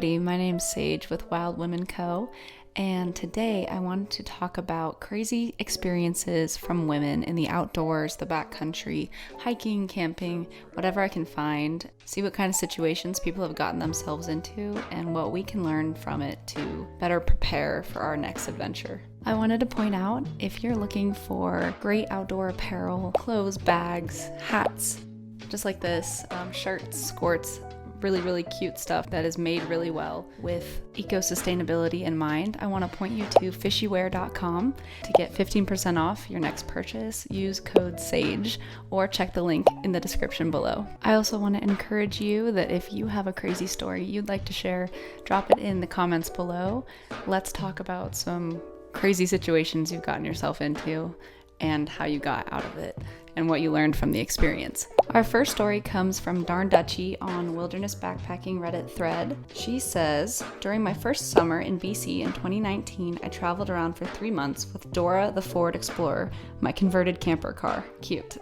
everybody, my name's Sage with Wild Women Co. And today I wanted to talk about crazy experiences from women in the outdoors, the backcountry, hiking, camping, whatever I can find, see what kind of situations people have gotten themselves into and what we can learn from it to better prepare for our next adventure. I wanted to point out, if you're looking for great outdoor apparel, clothes, bags, hats, just like this, shirts, skirts, really cute stuff that is made really well with eco-sustainability in mind, I want to point you to FisheWear.com to get 15% off your next purchase. Use code SAGE or check the link in the description below. I also want to encourage you that if you have a crazy story you'd like to share, drop it in the comments below. Let's talk about some crazy situations you've gotten yourself into and how you got out of it and what you learned from the experience. Our first story comes from Darn Dutchie on Wilderness Backpacking Reddit thread. She says, during my first summer in BC in 2019, I traveled around for 3 months with Dora the Ford Explorer, my converted camper car. Cute.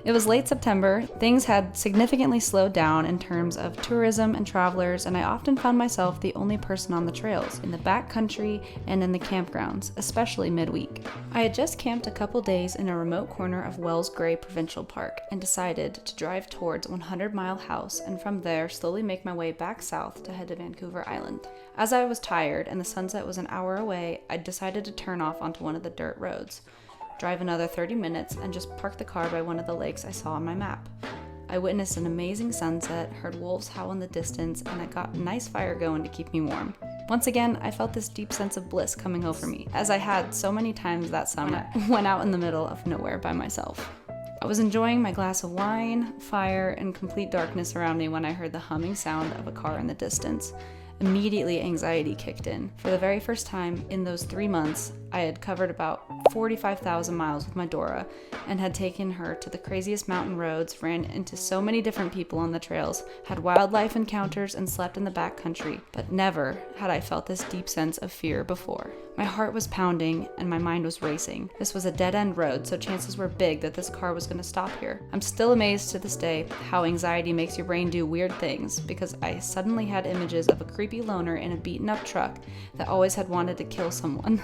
It was late September. Things had significantly slowed down in terms of tourism and travelers, and I often found myself the only person on the trails, in the backcountry and in the campgrounds, especially midweek. I had just camped a couple days in a remote corner of Wells Gray Provincial Park and decided to drive towards 100 Mile House and from there slowly make my way back south to head to Vancouver Island. As I was tired and the sunset was an hour away, I decided to turn off onto one of the dirt roads, drive another 30 minutes, and just park the car by one of the lakes I saw on my map. I witnessed an amazing sunset, heard wolves howl in the distance, and I got a nice fire going to keep me warm. Once again, I felt this deep sense of bliss coming over me, as I had so many times that summer, went out in the middle of nowhere by myself. I was enjoying my glass of wine, fire, and complete darkness around me when I heard the humming sound of a car in the distance. Immediately, anxiety kicked in. For the very first time in those 3 months, I had covered about 45,000 miles with my Dora and had taken her to the craziest mountain roads, ran into so many different people on the trails, had wildlife encounters, and slept in the backcountry, but never had I felt this deep sense of fear before. My heart was pounding and my mind was racing. This was a dead-end road, so chances were big that this car was going to stop here. I'm still amazed to this day how anxiety makes your brain do weird things, because I suddenly had images of a creepy loner in a beaten-up truck that always had wanted to kill someone.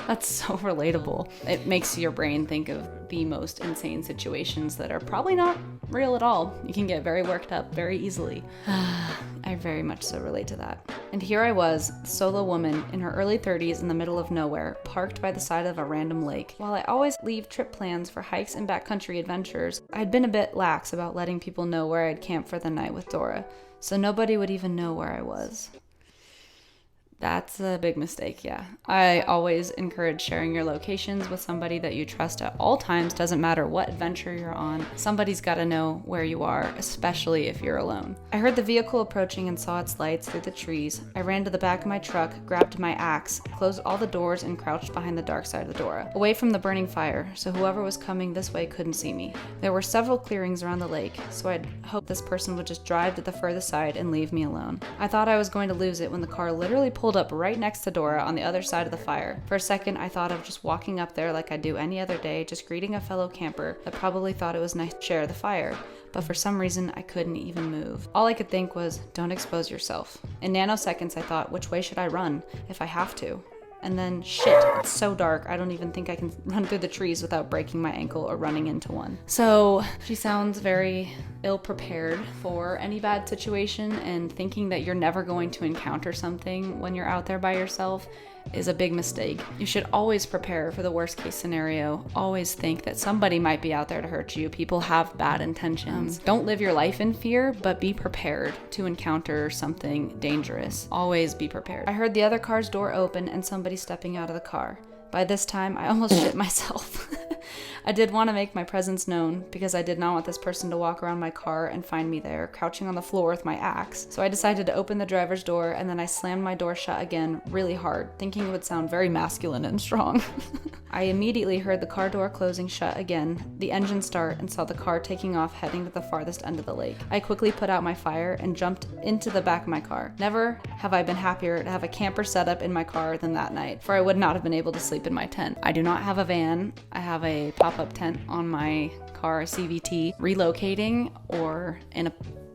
That's so relatable. It makes your brain think of the most insane situations that are probably not real at all. You can get very worked up very easily. I very much so relate to that. And here I was, a solo woman in her early 30s in the middle of nowhere, parked by the side of a random lake. While I always leave trip plans for hikes and backcountry adventures, I'd been a bit lax about letting people know where I'd camp for the night with Dora, so nobody would even know where I was. That's a big mistake, yeah. I always encourage sharing your locations with somebody that you trust at all times. Doesn't matter what adventure you're on. Somebody's got to know where you are, especially if you're alone. I heard the vehicle approaching and saw its lights through the trees. I ran to the back of my truck, grabbed my axe, closed all the doors, and crouched behind the dark side of the Dora, away from the burning fire, so whoever was coming this way couldn't see me. There were several clearings around the lake, so I'd hoped this person would just drive to the furthest side and leave me alone. I thought I was going to lose it when the car literally pulled up right next to Dora on the other side of the fire. For a second, I thought of just walking up there like I do any other day, just greeting a fellow camper that probably thought it was nice to share the fire. But for some reason, I couldn't even move. All I could think was, don't expose yourself. In nanoseconds, I thought, which way should I run if I have to? And then, shit, it's so dark, I don't even think I can run through the trees without breaking my ankle or running into one. So she sounds very ill-prepared for any bad situation, and thinking that you're never going to encounter something when you're out there by yourself is a big mistake. You should always prepare for the worst case scenario. Always think that somebody might be out there to hurt you. People have bad intentions. Don't live your life in fear, but be prepared to encounter something dangerous. Always be prepared. I heard the other car's door open and somebody stepping out of the car. By this time, I almost shit myself. I did want to make my presence known because I did not want this person to walk around my car and find me there, crouching on the floor with my axe. So I decided to open the driver's door, and then I slammed my door shut again really hard, thinking it would sound very masculine and strong. I immediately heard the car door closing shut again, the engine start, and saw the car taking off heading to the farthest end of the lake. I quickly put out my fire and jumped into the back of my car. Never have I been happier to have a camper set up in my car than that night, for I would not have been able to sleep in my tent. I do not have a van. I have a pop-up tent on my car, a CVT. Relocating or in a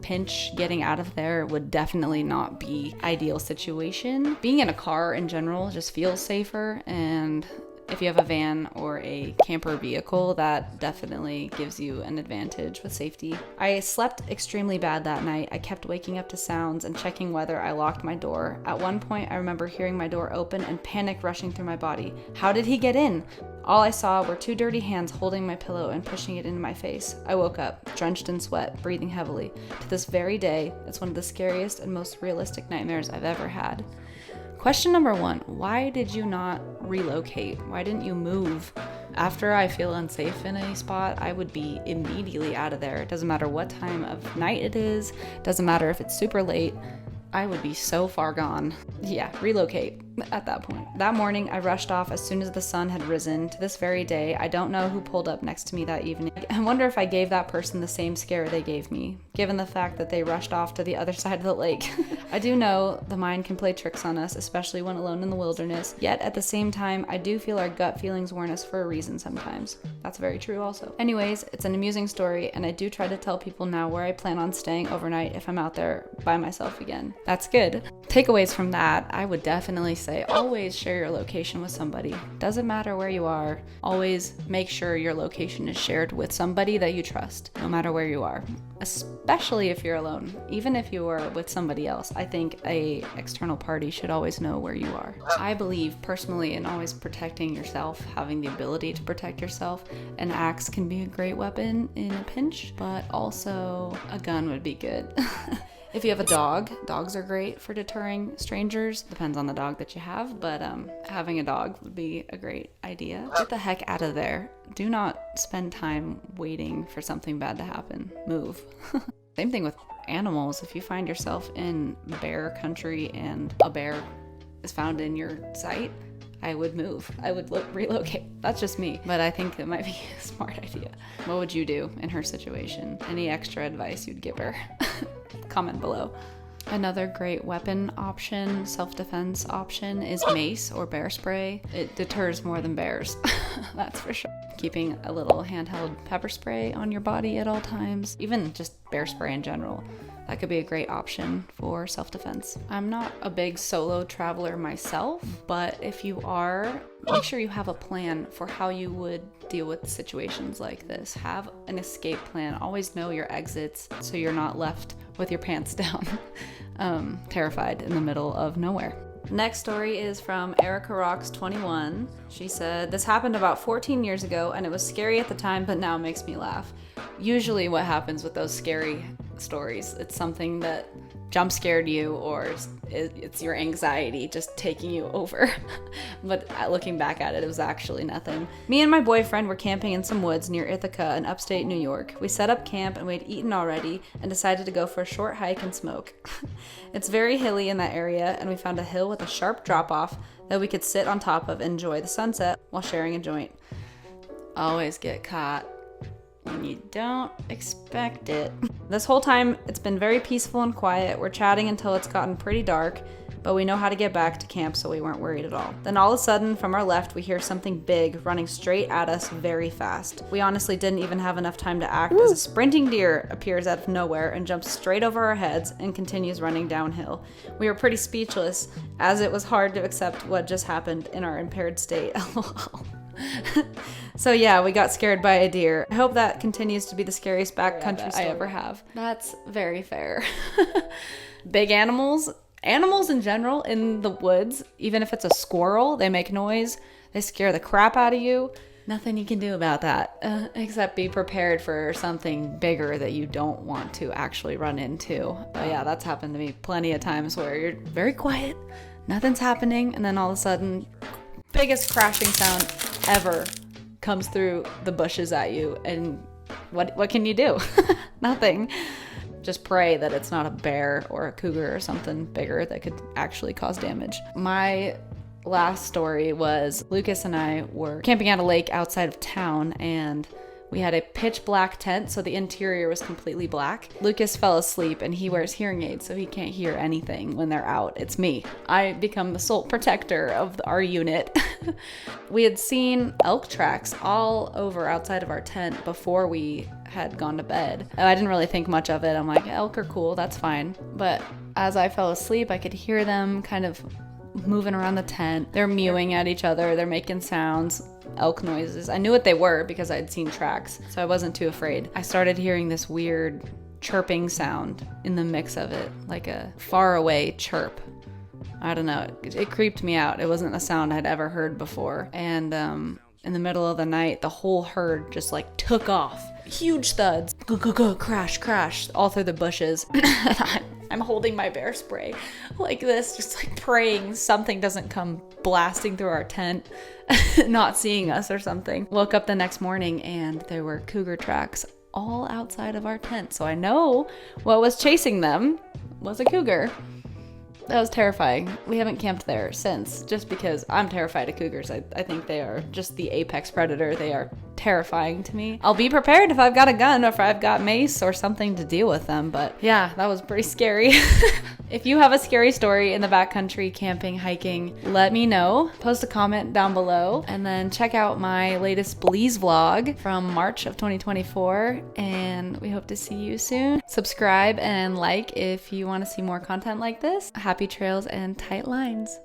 pinch getting out of there would definitely not be ideal situation. Being in a car in general just feels safer, and if you have a van or a camper vehicle, that definitely gives you an advantage with safety. I slept extremely bad that night. I kept waking up to sounds and checking whether I locked my door. At one point, I remember hearing my door open and panic rushing through my body. How did he get in? All I saw were 2 dirty hands holding my pillow and pushing it into my face. I woke up, drenched in sweat, breathing heavily. To this very day, it's one of the scariest and most realistic nightmares I've ever had. Question number 1, why did you not relocate? Why didn't you move? After I feel unsafe in a spot, I would be immediately out of there. It doesn't matter what time of night it is, doesn't matter if it's super late. I would be so far gone. Yeah, relocate at that point. That morning, I rushed off as soon as the sun had risen. To this very day, I don't know who pulled up next to me that evening. I wonder if I gave that person the same scare they gave me, given the fact that they rushed off to the other side of the lake. I do know the mind can play tricks on us, especially when alone in the wilderness, yet at the same time, I do feel our gut feelings warn us for a reason sometimes. That's very true also. Anyways, it's an amusing story, and I do try to tell people now where I plan on staying overnight if I'm out there by myself again. That's good. Takeaways from that, I would definitely say always share your location with somebody. Doesn't matter where you are, always make sure your location is shared with somebody that you trust, no matter where you are. Especially if you're alone. Even if you are with somebody else, I think a external party should always know where you are. I believe personally in always protecting yourself, having the ability to protect yourself. An axe can be a great weapon in a pinch, but also a gun would be good. If you have a dog, dogs are great for deterring strangers. Depends on the dog that you have, but having a dog would be a great idea. Get the heck out of there. Do not spend time waiting for something bad to happen. Move. Same thing with animals. If you find yourself in bear country and a bear is found in your sight, I would move. I would relocate. That's just me, but I think it might be a smart idea. What would you do in her situation? Any extra advice you'd give her? Comment below. Another great weapon option, self-defense option, is mace or bear spray. It deters more than bears, that's for sure. Keeping a little handheld pepper spray on your body at all times, even just bear spray in general. That could be a great option for self-defense. I'm not a big solo traveler myself, but if you are, make sure you have a plan for how you would deal with situations like this. Have an escape plan. Always know your exits so you're not left with your pants down, terrified in the middle of nowhere. Next story is from Erica Rocks 21. She said, "This happened about 14 years ago and it was scary at the time, but now it makes me laugh." Usually what happens with those scary stories, it's something that jump scared you, or it's your anxiety just taking you over. But looking back at it, it was actually nothing. Me and my boyfriend were camping in some woods near Ithaca in upstate New York. We set up camp and we'd eaten already and decided to go for a short hike and smoke. It's very hilly in that area, and we found a hill with a sharp drop off that we could sit on top of and enjoy the sunset while sharing a joint. Always get caught when you don't expect it. This whole time, it's been very peaceful and quiet. We're chatting until it's gotten pretty dark, but we know how to get back to camp, so we weren't worried at all. Then all of a sudden, from our left, we hear something big running straight at us very fast. We honestly didn't even have enough time to act as a sprinting deer appears out of nowhere and jumps straight over our heads and continues running downhill. We were pretty speechless, as it was hard to accept what just happened in our impaired state. So yeah, we got scared by a deer. I hope that continues to be the scariest backcountry story I ever have. That's very fair. Big animals in general in the woods, even if it's a squirrel, they make noise. They scare the crap out of you. Nothing you can do about that, except be prepared for something bigger that you don't want to actually run into. But yeah, that's happened to me plenty of times where you're very quiet, nothing's happening, and then all of a sudden, biggest crashing sound ever comes through the bushes at you, and what can you do? Nothing. Just pray that it's not a bear or a cougar or something bigger that could actually cause damage. My last story was Lucas and I were camping at a lake outside of town, and we had a pitch black tent, so the interior was completely black. Lucas fell asleep and he wears hearing aids, so he can't hear anything when they're out. It's me. I become the sole protector of our unit. We had seen elk tracks all over outside of our tent before we had gone to bed. I didn't really think much of it. I'm like, elk are cool, that's fine. But as I fell asleep, I could hear them kind of moving around the tent. They're mewing at each other. They're making sounds, elk noises. I knew what they were because I'd seen tracks, so I wasn't too afraid. I started hearing this weird chirping sound in the mix of it, like a faraway chirp. I don't know. It creeped me out. It wasn't a sound I'd ever heard before. And in the middle of the night, the whole herd just like took off. Huge thuds. Go, crash, crash, all through the bushes. I'm holding my bear spray like this, just like praying something doesn't come blasting through our tent, not seeing us or something. Woke up the next morning and there were cougar tracks all outside of our tent. So I know what was chasing them was a cougar. That was terrifying. We haven't camped there since, just because I'm terrified of cougars. I think they are just the apex predator. They are terrifying to me. I'll be prepared if I've got a gun or if I've got mace or something to deal with them, but yeah, that was pretty scary. If you have a scary story in the backcountry, camping, hiking, let me know. Post a comment down below, and then check out my latest Belize vlog from March of 2024, and we hope to see you soon. Subscribe and like if you want to see more content like this. Happy trails and tight lines.